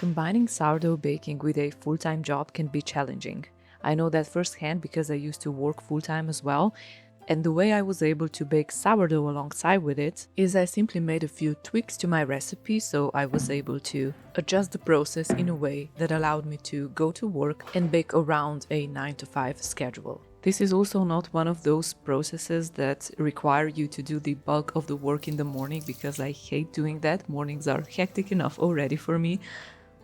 Combining sourdough baking with a full-time job can be challenging. I know that firsthand because I used to work full-time as well, and the way I was able to bake sourdough alongside with it is I simply made a few tweaks to my recipe, so I was able to adjust the process in a way that allowed me to go to work and bake around a 9 to 5 schedule. This is also not one of those processes that require you to do the bulk of the work in the morning, because I hate doing that. Mornings are hectic enough already for me.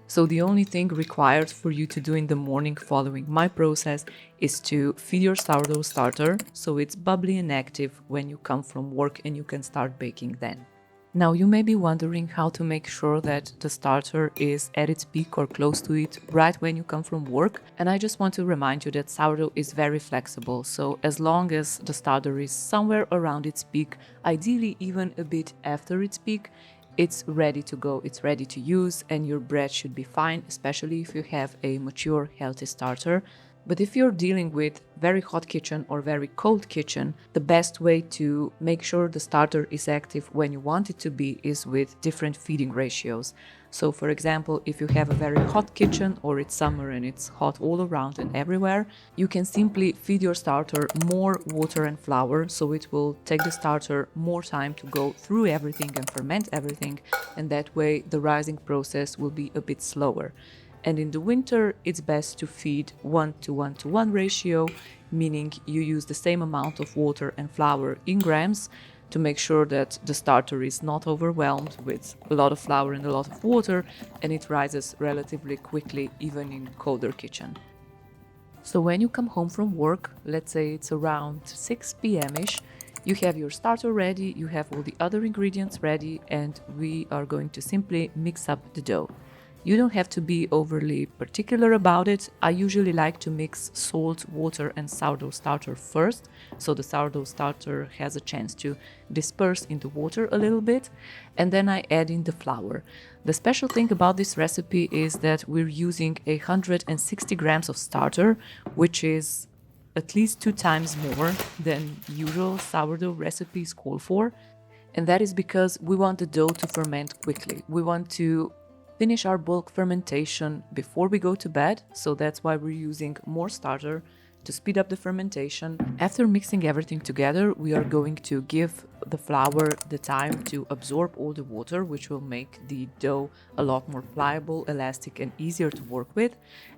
So the only thing required for you to do in the morning following my process is to feed your sourdough starter so it's bubbly and active when you come from work and you can start baking then. Now you may be wondering how to make sure that the starter is at its peak or close to it right when you come from work, and I just want to remind you that sourdough is very flexible, so as long as the starter is somewhere around its peak, ideally even a bit after its peak, it's ready to go, it's ready to use, and your bread should be fine, especially if you have a mature, healthy starter. But if you're dealing with very hot kitchen or very cold kitchen, the best way to make sure the starter is active when you want it to be is with different feeding ratios. So for example, if you have a very hot kitchen or it's summer and it's hot all around and everywhere, you can simply feed your starter more water and flour, so it will take the starter more time to go through everything and ferment everything, and that way the rising process will be a bit slower. And in the winter, it's best to feed 1 to 1 to 1 ratio, meaning you use the same amount of water and flour in grams to make sure that the starter is not overwhelmed with a lot of flour and a lot of water, and it rises relatively quickly even in colder kitchen. So when you come home from work, let's say it's around 6 p.m.-ish, you have your starter ready, you have all the other ingredients ready, and we are going to simply mix up the dough. You don't have to be overly particular about it. I usually like to mix salt, water and sourdough starter first, so the sourdough starter has a chance to disperse in the water a little bit, and then I add in the flour. The special thing about this recipe is that we're using 160 grams of starter, which is at least 2 times more than usual sourdough recipes call for, and that is because we want the dough to ferment quickly. We want to finish our bulk fermentation before we go to bed, so that's why we're using more starter to speed up the fermentation. After mixing everything together, we are going to give the flour the time to absorb all the water, which will make the dough a lot more pliable, elastic and easier to work with.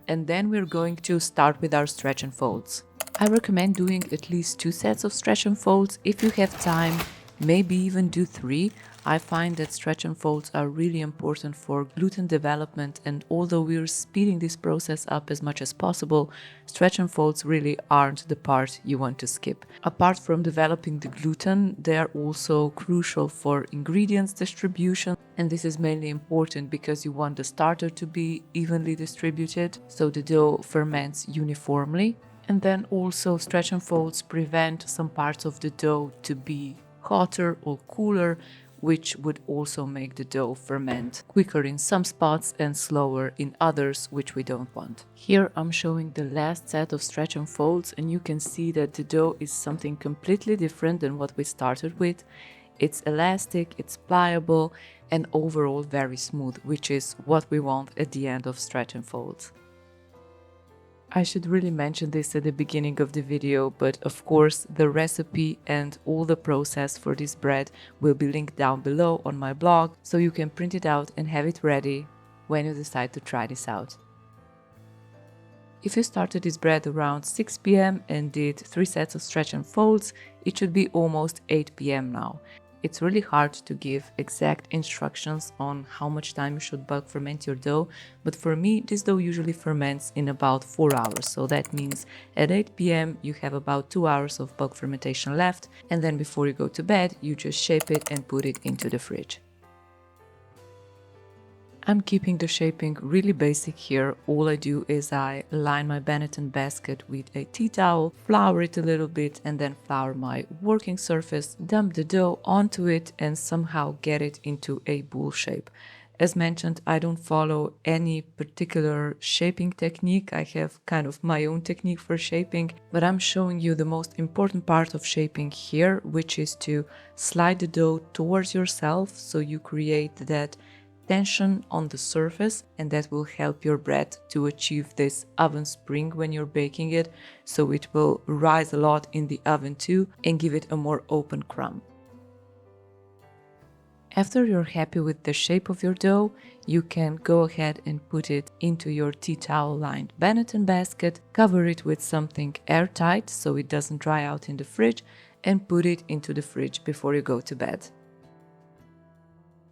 And then we're going to start with our stretch and folds. I recommend doing at least 2 sets of stretch and folds. If you have time, maybe even do 3. I find that stretch and folds are really important for gluten development, and although we're speeding this process up as much as possible, stretch and folds really aren't the part you want to skip. Apart from developing the gluten, they are also crucial for ingredients distribution, and this is mainly important because you want the starter to be evenly distributed so the dough ferments uniformly. And then also stretch and folds prevent some parts of the dough to be hotter or cooler, which would also make the dough ferment quicker in some spots and slower in others, which we don't want. Here I'm showing the last set of stretch and folds, and you can see that the dough is something completely different than what we started with. It's elastic, it's pliable, and overall very smooth, which is what we want at the end of stretch and folds. I should really mention this at the beginning of the video, but of course the recipe and all the process for this bread will be linked down below on my blog, so you can print it out and have it ready when you decide to try this out. If you started this bread around 6 p.m. and did 3 sets of stretch and folds, it should be almost 8 p.m. now. It's really hard to give exact instructions on how much time you should bulk ferment your dough, but for me this dough usually ferments in about 4 hours, so that means at 8 p.m. you have about 2 hours of bulk fermentation left, and then before you go to bed you just shape it and put it into the fridge. I'm keeping the shaping really basic here. All I do is I line my Benetton basket with a tea towel, flour it a little bit, and then flour my working surface, dump the dough onto it, and somehow get it into a bowl shape. As mentioned, I don't follow any particular shaping technique. I have kind of my own technique for shaping, but I'm showing you the most important part of shaping here, which is to slide the dough towards yourself so you create that tension on the surface, and that will help your bread to achieve this oven spring when you're baking it, so it will rise a lot in the oven too and give it a more open crumb. After you're happy with the shape of your dough, you can go ahead and put it into your tea towel lined Benetton basket, cover it with something airtight so it doesn't dry out in the fridge, and put it into the fridge before you go to bed.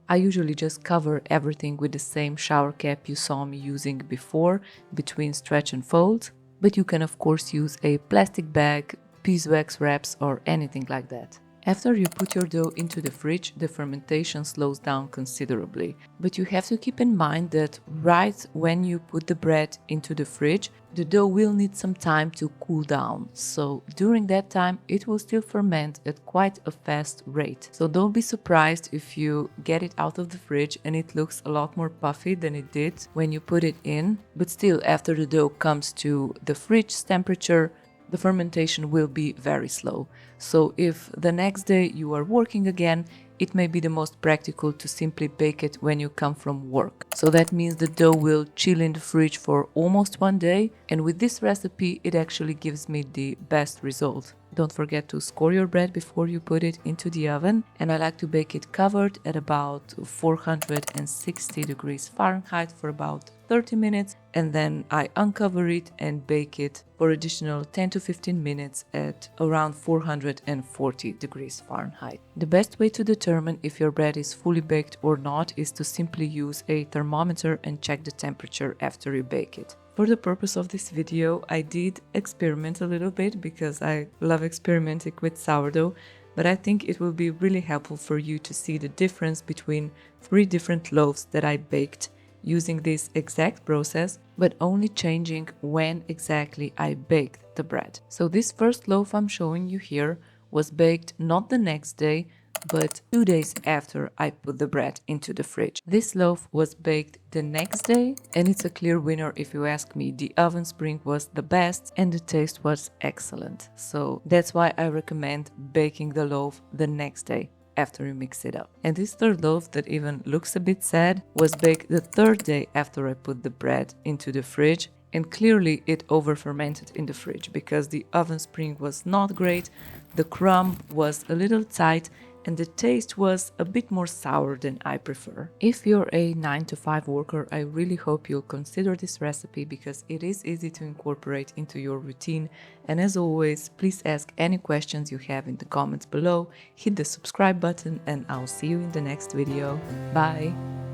I usually just cover everything with the same shower cap you saw me using before, between stretch and fold, but you can of course use a plastic bag, beeswax wraps or anything like that. After you put your dough into the fridge, the fermentation slows down considerably, but you have to keep in mind that right when you put the bread into the fridge, the dough will need some time to cool down, so during that time it will still ferment at quite a fast rate. So don't be surprised if you get it out of the fridge and it looks a lot more puffy than it did when you put it in, but still after the dough comes to the fridge temperature, the fermentation will be very slow. So if the next day you are working again, it may be the most practical to simply bake it when you come from work. So that means the dough will chill in the fridge for almost 1 day, and with this recipe it actually gives me the best result. Don't forget to score your bread before you put it into the oven, and I like to bake it covered at about 460 degrees Fahrenheit for about 30 minutes, and then I uncover it and bake it for additional 10 to 15 minutes at around 440 degrees Fahrenheit. The best way to determine if your bread is fully baked or not is to simply use a thermometer and check the temperature after you bake it. For the purpose of this video, I did experiment a little bit because I love experimenting with sourdough, but I think it will be really helpful for you to see the difference between 3 different loaves that I baked using this exact process, but only changing when exactly I baked the bread. So this first loaf I'm showing you here was baked not the next day, but 2 days after I put the bread into the fridge. This loaf was baked the next day, and it's a clear winner if you ask me. The oven spring was the best and the taste was excellent. So that's why I recommend baking the loaf the next day after you mix it up. And this third loaf that even looks a bit sad was baked the 3rd day after I put the bread into the fridge, and clearly it over fermented in the fridge because the oven spring was not great, the crumb was a little tight, and the taste was a bit more sour than I prefer. If you're a 9 to 5 worker, I really hope you'll consider this recipe because it is easy to incorporate into your routine. And as always, please ask any questions you have in the comments below, hit the subscribe button, and I'll see you in the next video. Bye!